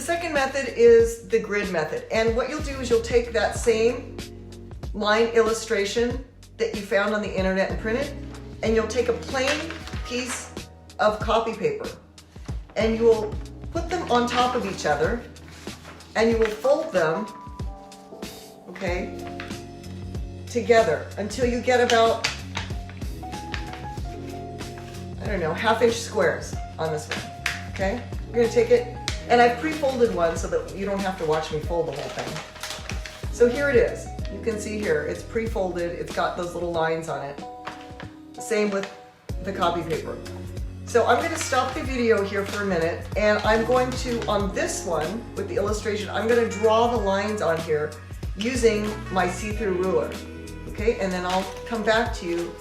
second method is the grid method. And what you'll do is you'll take that same line illustration that you found on the internet and print it, and you'll take a plain piece of copy paper and you will put them on top of each other and you will fold them, okay, together until you get about, I don't know, 1/2 inch squares on this one, okay? You're gonna take it, and I've pre-folded one so that you don't have to watch me fold the whole thing. So here it is. You can see here, it's pre-folded, it's got those little lines on it. Same with the copy paper. So I'm gonna stop the video here for a minute, and I'm going to, on this one, with the illustration, I'm gonna draw the lines on here using my see-through ruler, okay? And then I'll come back to you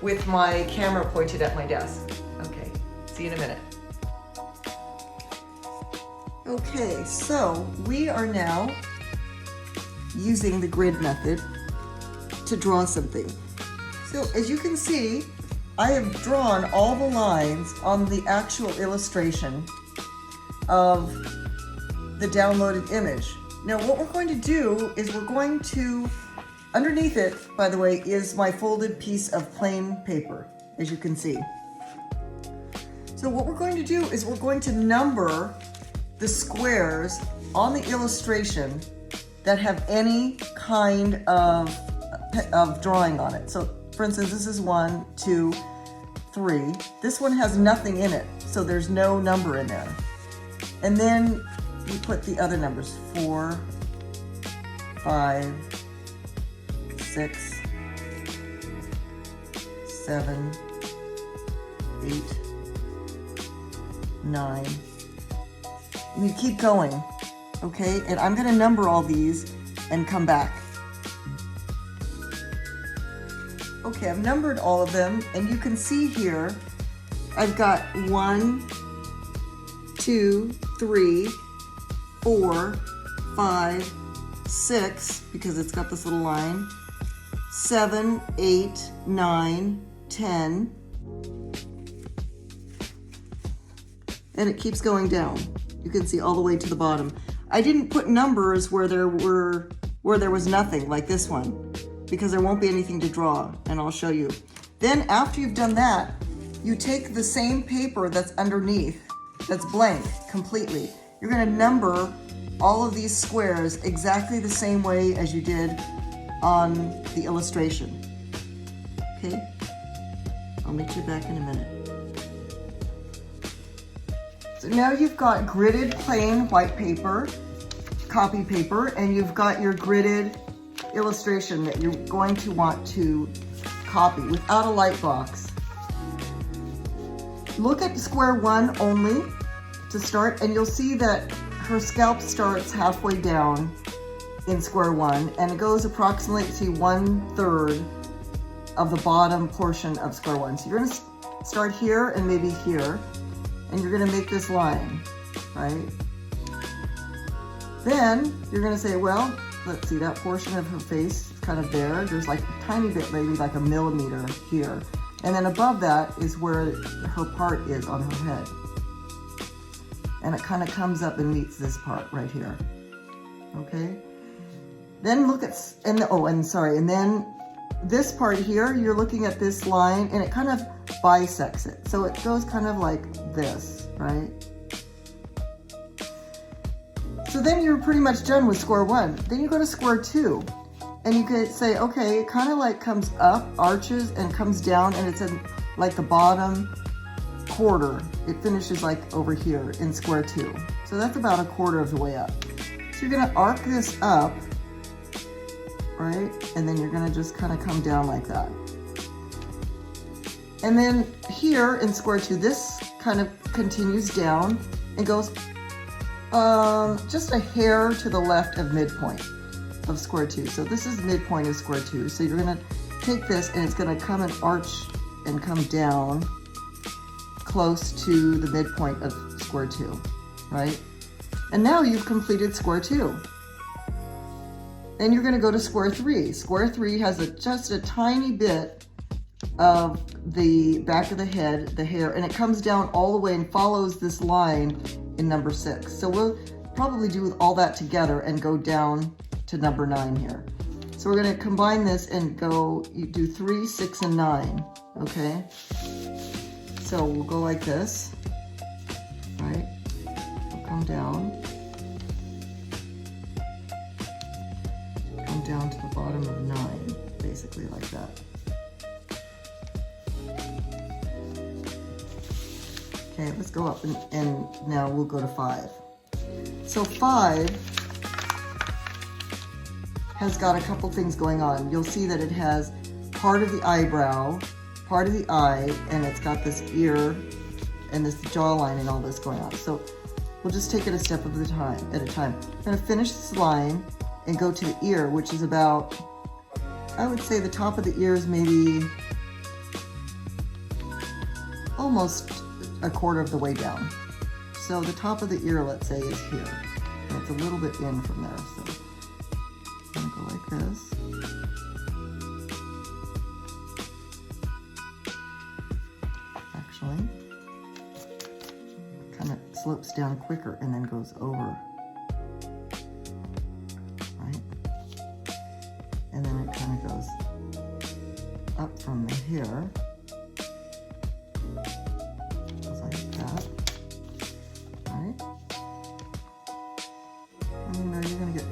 with my camera pointed at my desk. Okay, see you in a minute. Okay, so we are now using the grid method to draw something. So as you can see, I have drawn all the lines on the actual illustration of the downloaded image. Now what we're going to do is we're going to, underneath it, by the way, is my folded piece of plain paper, as you can see. So what we're going to do is we're going to number the squares on the illustration that have any kind of drawing on it. So for instance, this is 1, 2, 3. This one has nothing in it, so there's no number in there. And then you put the other numbers, 4, 5, 6, 7, 8, 9. And you keep going, okay? And I'm gonna number all these and come back. Okay, I've numbered all of them, and you can see here, I've got 1, 2, 3, 4, 5, 6, because it's got this little line, 7, 8, 9, 10, and it keeps going down. You can see all the way to the bottom. I didn't put numbers where there was nothing, like this one, because there won't be anything to draw, and I'll show you. Then after you've done that, you take the same paper that's underneath, that's blank completely. You're gonna number all of these squares exactly the same way as you did on the illustration. Okay? I'll meet you back in a minute. So now you've got gridded plain white paper, copy paper, and you've got your gridded illustration that you're going to want to copy without a light box. Look at square 1 only to start, and you'll see that her scalp starts halfway down in square 1, and it goes approximately to 1/3 of the bottom portion of square 1. So you're gonna start here and maybe here, and you're gonna make this line, right? Then you're gonna say, well, let's see, that portion of her face is kind of there. There's like a tiny bit, maybe like a millimeter here. And then above that is where her part is on her head. And it kind of comes up and meets this part right here, okay? Then look at, and then this part here, you're looking at this line and it kind of bisects it. So it goes kind of like this, right? So then you're pretty much done with square 1. Then you go to square 2 and you could say, okay, it kind of like comes up, arches, and comes down, and it's in like the bottom quarter. It finishes like over here in square 2. So that's about 1/4 of the way up. So you're gonna arc this up, right? And then you're gonna just kind of come down like that. And then here in square 2, this kind of continues down and goes just a hair to the left of midpoint of square 2. So this is midpoint of square 2. So you're gonna take this and it's gonna come and arch and come down close to the midpoint of square 2, right? And now you've completed square 2. Then you're gonna go to square 3. Square 3 has just a tiny bit of the back of the head, the hair, and it comes down all the way and follows this line in number 6. So probably do all that together and go down to number 9 here. So we're going to combine this and go, you do 3, 6, and 9, okay? So we'll go like this, right? We'll come down. Come down to the bottom of 9, basically like that. Okay, let's go up and now we'll go to 5. So 5 has got a couple things going on. You'll see that it has part of the eyebrow, part of the eye, and it's got this ear and this jawline and all this going on. So we'll just take it a step at a time. I'm gonna finish this line and go to the ear, which is about, I would say the top of the ear is maybe almost a quarter of the way down. So the top of the ear, let's say, is here. And it's a little bit in from there. So I'm gonna go like this. Actually, kind of slopes down quicker and then goes over. Right? And then it kind of goes up from here.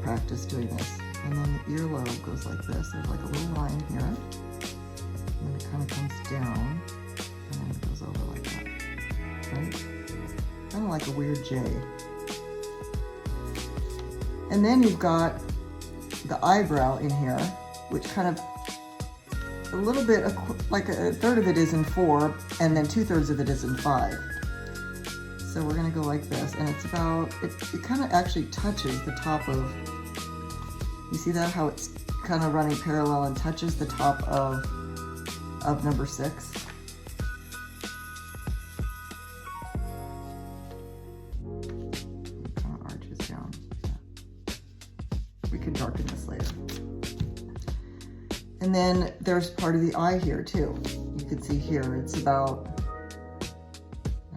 Practice doing this. And then the earlobe goes like this. There's like a little line here. And then it kind of comes down. And then it goes over like that. Right? Kind of like a weird J. And then you've got the eyebrow in here, which kind of a little bit, like a third of it is in 4, and then 2/3 of it is in 5. So we're gonna go like this, and it's about, it kind of actually touches the top of, you see that, how it's kind of running parallel and touches the top of number 6. It kind of arches down. We can darken this later. And then there's part of the eye here too. You can see here, it's about,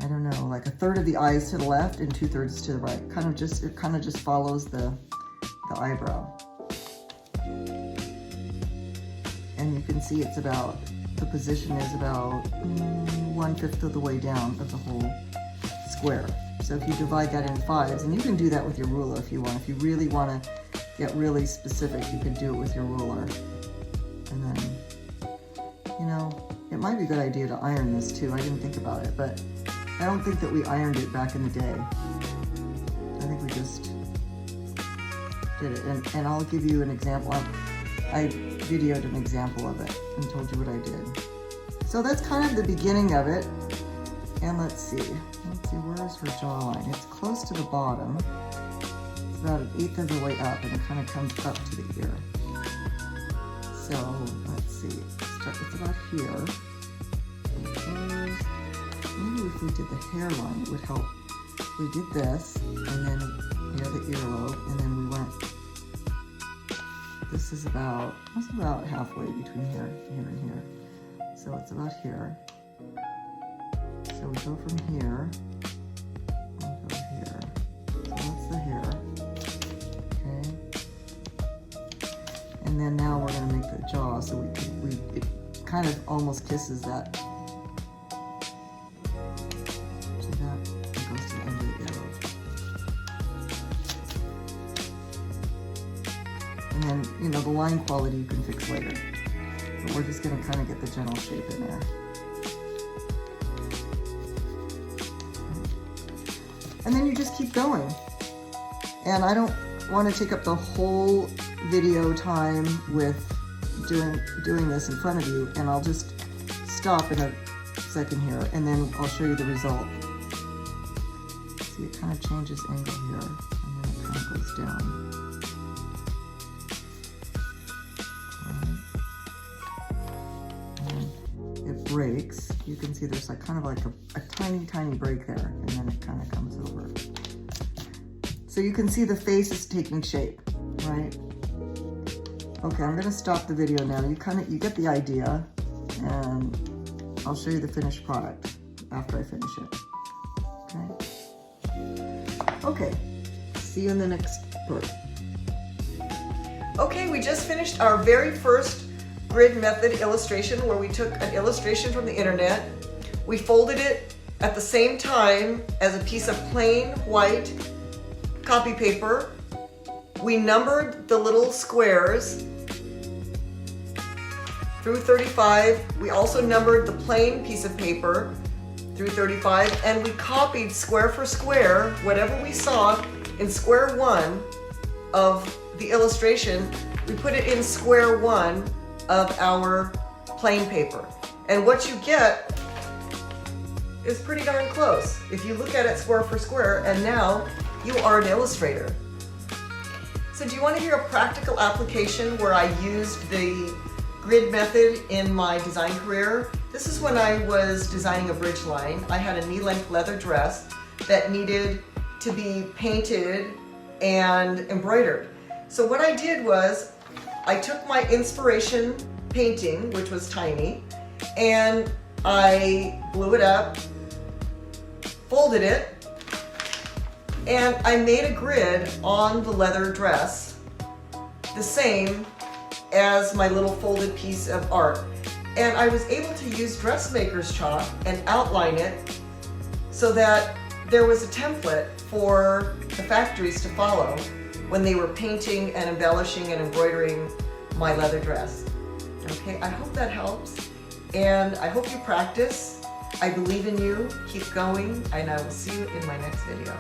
I don't know, like a third of the eye is to the left and 2/3 to the right. It kind of just follows the eyebrow. And you can see it's about, the position is about 1/5 of the way down of the whole square. So if you divide that in 5s, and you can do that with your ruler if you want. If you really want to get really specific, you can do it with your ruler. And then, you know, it might be a good idea to iron this too. I didn't think about it, but I don't think that we ironed it back in the day. I think we just did it. And I'll give you an example. I videoed an example of it and told you what I did. So that's kind of the beginning of it. And let's see, where's her jawline? It's close to the bottom. It's about 1/8 of the way up, and it kind of comes up to the ear. So let's see, it's about here. Maybe if we did the hairline, it would help. We did this, and then the earlobe, and then we went. This is about, it's about halfway between here, and here. So it's about here. So we go from here, and go here. So that's the hair. Okay. And then now we're gonna make the jaw, so it kind of almost kisses that. And then, you know, the line quality you can fix later. But we're just gonna kind of get the general shape in there. And then you just keep going. And I don't want to take up the whole video time with doing this in front of you, and I'll just stop in a second here, and then I'll show you the result. See, it kind of changes angle here, and then it kind of goes down. Breaks, you can see there's like kind of like a tiny break there, and then it kind of comes over. So you can see the face is taking shape, right? Okay, I'm gonna stop the video now. You get the idea, and I'll show you the finished product after I finish it. Okay. Okay. See you in the next part. Okay, we just finished our very first grid method illustration where we took an illustration from the internet. We folded it at the same time as a piece of plain white copy paper. We numbered the little squares through 35. We also numbered the plain piece of paper through 35, and we copied square for square whatever we saw in square one of the illustration. We put it in square one of our plain paper. And what you get is pretty darn close if you look at it square for square, and now you are an illustrator. So do you want to hear a practical application where I used the grid method in my design career? This is when I was designing a bridge line. I had a knee-length leather dress that needed to be painted and embroidered. So what I did was I took my inspiration painting, which was tiny, and I blew it up, folded it, and I made a grid on the leather dress, the same as my little folded piece of art. And I was able to use dressmaker's chalk and outline it so that there was a template for the factories to follow when they were painting and embellishing and embroidering my leather dress. Okay, I hope that helps, and I hope you practice. I believe in you. Keep going, and I will see you in my next video.